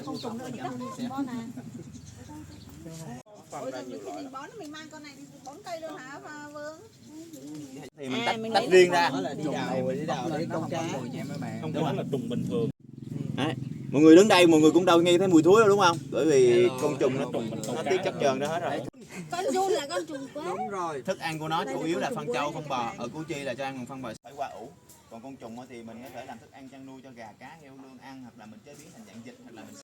Không trùng nữa thì đó bón nè. Ủa rồi khi mình bón mình mang con này đi bón cây luôn hả Vương? Thì mình tách riêng ra. Đó là đi đào để câu cá. Không phải là trùng bình thường. Đấy. Mọi người đứng đây mọi người cũng đâu nghe thấy mùi thúi đâu đúng không? Bởi vì con trùng nó tiết chất trơn đó hết rồi. Con giun là con trùng quá. Đúng rồi. Thức ăn của nó chủ yếu là phân trâu, phân bò. Ở Củ Chi là cho ăn bằng phân bò phải qua ủ. Còn con trùng thì mình có thể làm thức ăn chăn nuôi cho gà, cá, heo, lươn ăn hoặc là mình chế biến thành dạng vịt hoặc là mình